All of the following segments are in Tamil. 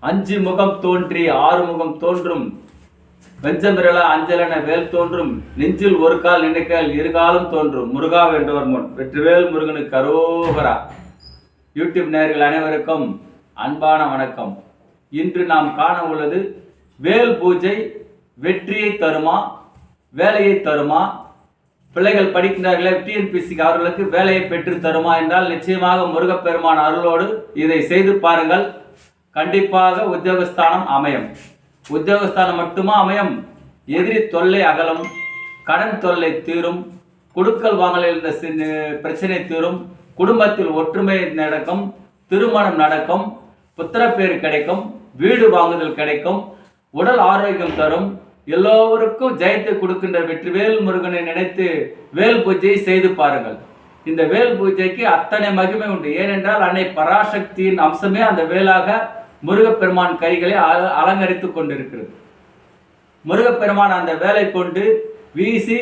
அஞ்சு முகம் தோன்றி ஆறு முகம் தோன்றும் வெஞ்சமிரள அஞ்சலென வேல் தோன்றும் நெஞ்சில் ஒரு கால் நினைக்கால் இருகாலும் தோன்றும் முருகா வென்றவர் முன் வெற்றிவேல் முருகனுக்கு அரோகரா. யூடியூப் நேயர்கள் அனைவருக்கும் அன்பான வணக்கம். இன்று நாம் காண உள்ளது வேல் பூஜை வெற்றியை தருமா வேலையை தருமா? பிள்ளைகள் படிக்கின்றார்களே டிஎன்பிசிக்கு, அவர்களுக்கு வேலையை பெற்று தருமா என்றால் நிச்சயமாக முருகப்பெருமான் அருளோடு இதை செய்து பாருங்கள். கண்டிப்பாக உத்தியோகஸ்தானம் அமையும். உத்தியோகஸ்தானம் மட்டுமா அமையும், எதிரி தொல்லை அகலும், கடன் தொல்லை தீரும், குடுக்கல் வாங்கலில் இருந்த பிரச்சனை தீரும், குடும்பத்தில் ஒற்றுமை நடக்கும், திருமணம் நடக்கும், புத்திரப்பேறு கிடைக்கும், வீடு வாங்குதல் கிடைக்கும், உடல் ஆரோக்கியம் தரும். எல்லோருக்கும் ஜெயத்தை கொடுக்கின்ற வெற்றிவேல் முருகனை நினைத்து வேல் பூஜையை செய்து பாருங்கள். இந்த வேல் பூஜைக்கு அத்தனை மகிமை உண்டு. ஏனென்றால் அன்னை பராசக்தியின் அம்சமே அந்த வேலாக முருகப்பெருமான் கைகளை அலங்கரித்து கொண்டிருக்கிறது. முருகப்பெருமான் அந்த வேலை கொண்டு வீசி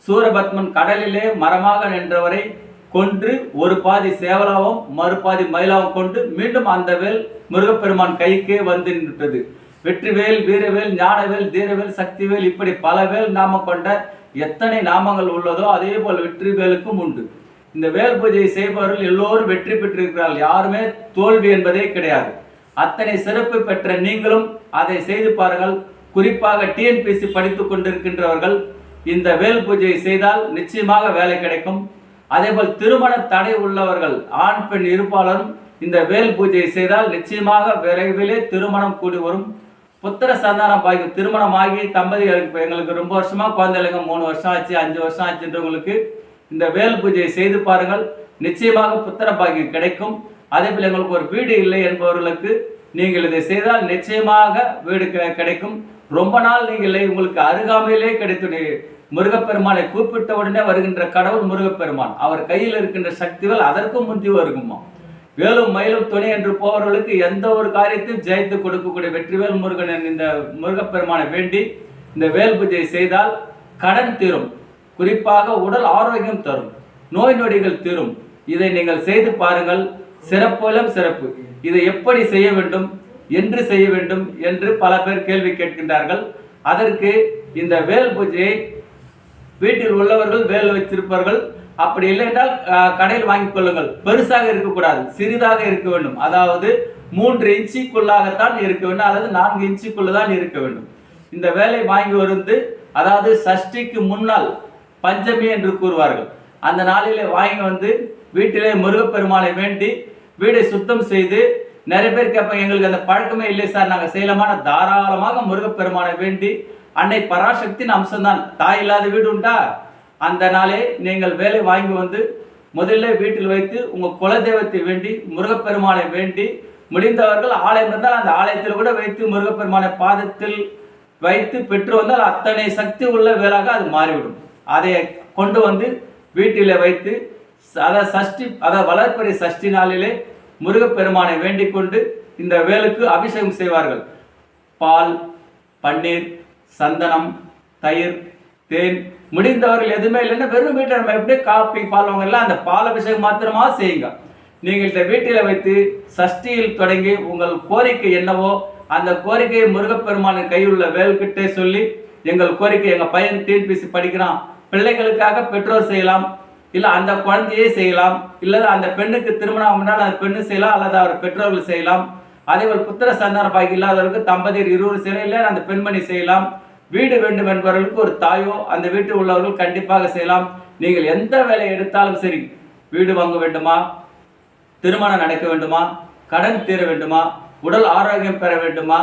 சூரபத்மன் கடலிலே மரமாக நின்றவரை கொன்று ஒரு பாதி சேவலாவும் மறுபாதி மயிலாவும் கொண்டு மீண்டும் அந்த வேல் முருகப்பெருமான் கைக்கே வந்து நின்றது. வெற்றிவேல், வீரவேல், ஞானவேல், தீரவேல், சக்திவேல், இப்படி பல வேல் நாம கொண்ட எத்தனை நாமங்கள் உள்ளதோ அதே போல் வெற்றிவேலுக்கும் உண்டு. இந்த வேல் பூஜையை செய்பவர்கள் எல்லோரும் வெற்றி பெற்றிருக்கிறார்கள். யாருமே தோல்வி என்பதே கிடையாது. அத்தனை சிறப்பு பெற்ற நீங்களும் அதை செய்து பாருங்கள். குறிப்பாக டிஎன்பிசி படித்துக் கொண்டிருக்கின்றவர்கள் இந்த வேல் பூஜையை செய்தால் நிச்சயமாக வேலை கிடைக்கும். அதேபோல் திருமண தடை உள்ளவர்கள், ஆண் பெண் இருப்பாளரும் இந்த வேல் பூஜையை செய்தால் நிச்சயமாக விரைவிலே திருமணம் கூடி வரும். புத்திர சந்தானம் பாக்கியம், திருமணம் ஆகி தம்பதிகளுக்கு எங்களுக்கு ரொம்ப வருஷமா குழந்தைங்க 3 வருஷம் ஆச்சு 5 வருஷம் ஆச்சுன்றவங்களுக்கு இந்த வேல் பூஜையை செய்து பாருங்கள். நிச்சயமாக புத்திர பாக்கியம் கிடைக்கும். அதே போல் எங்களுக்கு ஒரு வீடு இல்லை என்பவர்களுக்கு நீங்கள் இதை செய்தால் நிச்சயமாக வீடு கிடைக்கும். ரொம்ப நாள் நீங்கள் உங்களுக்கு அருகாமையிலே கிடைத்து முருகப்பெருமானை கூப்பிட்ட உடனே வருகின்ற கடவுள் முருகப்பெருமான். அவர் கையில் இருக்கின்ற சக்திகள் அதற்கும் முந்தி வருகுமா. வேலும் மயிலும் துணை என்று போவர்களுக்கு எந்த ஒரு காரியத்தையும் ஜெயித்து கொடுக்கக்கூடிய வெற்றிவேல் முருகன் இந்த முருகப்பெருமானை வேண்டி இந்த வேல் பூஜையை செய்தால் கடன் தீரும், குறிப்பாக உடல் ஆரோக்கியம் தரும், நோய் நொடிகள் தீரும். இதை நீங்கள் செய்து பாருங்கள். சிறப்பிலும் சிறப்பு. இதை எப்படி செய்ய வேண்டும், என்று செய்ய வேண்டும் என்று பல பேர் கேள்வி கேட்கின்றார்கள். அதற்கு இந்த வேல் பூஜையை வீட்டில் உள்ளவர்கள் வேல் வைத்திருப்பார்கள். அப்படி இல்லை என்றால் கடையில் வாங்கிக் கொள்ளுங்கள். பெருசாக இருக்கக்கூடாது, சிறிதாக இருக்க வேண்டும். அதாவது 3 இன்ச்சுக்குள்ளாகத்தான் இருக்க வேண்டும், அல்லது 4 இன்ச்சுக்குள்ளதான் இருக்க வேண்டும். இந்த வேலை வாங்கி வந்து, அதாவது சஷ்டிக்கு முன்னால் பஞ்சமி என்று கூறுவார்கள், அந்த நாளிலே வாங்கி வந்து வீட்டிலே முருகப்பெருமானை வேண்டி வீடை சுத்தம் செய்து, நிறைய பேர் கேட்பாங்க எங்களுக்கு அந்த பழக்கமே இல்லை சார், நாங்கள் செய்யலாமான, தாராளமாக முருகப்பெருமானை வேண்டி, அன்னை பராசக்தியின் அம்சம்தான். தாய் இல்லாத வீடு உண்டா? அந்த நாளே நீங்கள் வேலை வாங்கி வந்து முதல்ல வீட்டில் வைத்து உங்கள் குலதெய்வத்தை வேண்டி முருகப்பெருமானை வேண்டி, முடிந்தவர்கள் ஆலயம் இருந்தால் அந்த ஆலயத்தில் கூட வைத்து முருகப்பெருமானை பாதத்தில் வைத்து பெற்று வந்தால் அத்தனை சக்தி உள்ள வேலாக அது மாறிவிடும். அதை கொண்டு வந்து வீட்டில் வைத்து அதாவது வளர்ப்பறை சஷ்டி நாளிலே முருகப்பெருமானை வேண்டிக் கொண்டு இந்த வேலுக்கு அபிஷேகம் செய்வார்கள். பால், பன்னீர், சந்தனம், தயிர், தேன், முடிந்தவர்கள் எதுவுமே இல்லைன்னா வெறும் வீட்டில் நம்ம எப்படி காப்பி பால் வாங்கலாம், அந்த பால் அபிஷேகம் மாத்திரமா செய்யுங்க. நீங்கள் இந்த வீட்டில் வைத்து சஷ்டியில் தொடங்கி உங்கள் கோரிக்கை என்னவோ அந்த கோரிக்கையை முருகப்பெருமானின் கையில் உள்ள வேல்கிட்டே சொல்லி, எங்கள் கோரிக்கை, எங்கள் பையன் டிஎன்பிசி படிக்கிறான், பிள்ளைகளுக்காக பெற்றோர் செய்யலாம், இல்லை அந்த குழந்தையே செய்யலாம், இல்லை அந்த பெண்ணுக்கு திருமணம் ஆகும்னால் அந்த பெண்ணு செய்யலாம், அல்லது அவர் பெற்றோர்கள் செய்யலாம். அதேபோல் புத்திர சந்தான பாக்கி இல்லாதவருக்கு தம்பதியர் 20 செய்யலாம், இல்லை அந்த பெண்மணி செய்யலாம். வீடு வேண்டும் என்பவர்களுக்கு ஒரு தாயோ அந்த வீட்டில் உள்ளவர்கள் கண்டிப்பாக செய்யலாம். நீங்கள் எந்த வேலையை எடுத்தாலும் சரி, வீடு வாங்க வேண்டுமா, திருமணம் நடக்க வேண்டுமா, கடன் தீர வேண்டுமா, உடல் ஆரோக்கியம் பெற வேண்டுமா,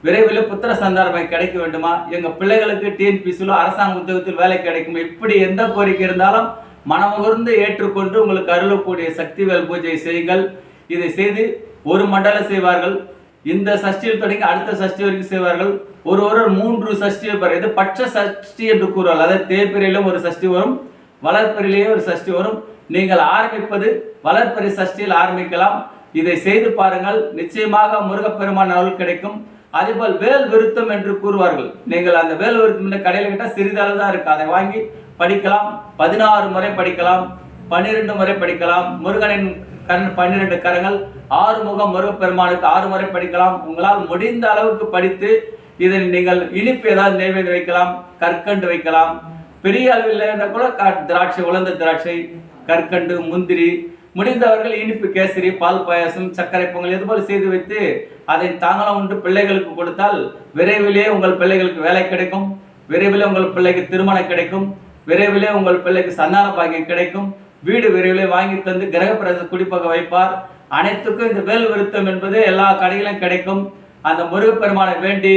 விரைவில் புத்திர சந்தானம் கிடைக்க வேண்டுமா, எங்கள் பிள்ளைகளுக்கு டிஎன்பிசியிலோ அரசாங்க உத்தியோகத்தில் வேலை கிடைக்கும், இப்படி எந்த கோரிக்கை இருந்தாலும் மனமுகர்ந்து ஏற்றுக்கொண்டு உங்களுக்கு அருளக்கூடிய சக்திவேல் பூஜையை செய்யுங்கள். இதை செய்து ஒரு மண்டலம் செய்வார்கள். இந்த சஷ்டியில் தொடங்கி அடுத்த சஷ்டி வரைக்கும் செய்வார்கள். ஒரு 3 சஷ்டி வைப்பார். இது பட்ச சஷ்டி என்று கூறுவார்கள். அதாவது தேய்பிரையிலும் ஒரு சஷ்டி வரும், வளர்ப்பறையிலேயே ஒரு சஷ்டி வரும். நீங்கள் ஆரம்பிப்பது வளர்ப்பறை சஷ்டியில் ஆரம்பிக்கலாம். இதை செய்து பாருங்கள். நிச்சயமாக முருகப்பெருமான் அருள் கிடைக்கும். அதேபோல் வேல் விருத்தம் என்று கூறுவார்கள். நீங்கள் அந்த வேல் விருத்தம் கடையில் கிட்ட சிறிதளவு தான் இருக்கு, அதை வாங்கி படிக்கலாம். 16 முறை படிக்கலாம், 12 முறை படிக்கலாம். முருகனின் 12 கரங்கள், 6 முகம் முருகப்பெருமானுக்கு 6 முறை படிக்கலாம். உங்களால் முடிந்த அளவுக்கு படித்து இதில் நீங்கள் இனிப்பு ஏதாவது நைவேத்தியம் வைக்கலாம், கற்கண்டு வைக்கலாம். பெரிய அளவில் இருந்தால் கூட திராட்சை, உலர்ந்த திராட்சை, கற்கண்டு, முந்திரி, முடிந்தவர்கள் இனிப்பு கேசரி, பால் பாயாசம், சர்க்கரை பொங்கல் இதுபோல் செய்து வைத்து அதை தாங்களும் உண்டு பிள்ளைகளுக்கு கொடுத்தால் விரைவிலே உங்கள் பிள்ளைகளுக்கு வேலை கிடைக்கும், விரைவிலே உங்கள் பிள்ளைக்கு திருமணம் கிடைக்கும், விரைவிலே உங்கள் பிள்ளைக்கு சந்தான பாக்கியம் கிடைக்கும், வீடு விரைவிலே வாங்கி தந்து கிரகப்பிரவேச குடிப்பக வைப்பார். அனைத்துக்கும் இந்த வேல் விருத்தம் என்பது எல்லா கடையிலும் கிடைக்கும். அந்த முருகப்பெருமானை வேண்டி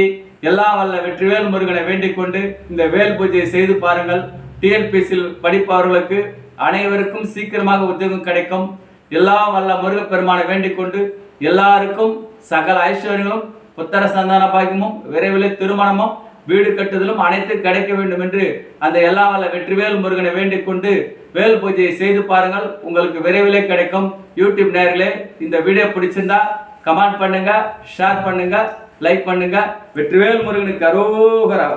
எல்லாம் வல்ல வெற்றிவேல் முருகனை வேண்டிக் கொண்டு இந்த வேல் பூஜையை செய்து பாருங்கள். டிஎன்பிசியில் படிப்பவர்களுக்கு அனைவருக்கும் சீக்கிரமாக உத்தியோகம் கிடைக்கும். எல்லாம் வல்ல முருகப்பெருமானை வேண்டிக் கொண்டு எல்லாருக்கும் சகல ஐஸ்வர்யங்களும், புத்தர சந்தான பாக்கியமும், விரைவில் திருமணமும், வீடு கட்டுதலும் அனைத்து கிடைக்க வேண்டும் என்று அந்த எல்லாம் வல்ல வெற்றிவேல் முருகனை வேண்டிக் கொண்டு வேல் பூஜையை செய்து பாருங்கள். உங்களுக்கு விரைவிலே கிடைக்கும். யூடியூப் நேயர்களே, இந்த வீடியோ பிடிச்சிருந்தா கமெண்ட் பண்ணுங்க, ஷேர் பண்ணுங்க, லைக் பண்ணுங்க. வெற்றிவேல் முருகனுக்கு அரோகரா.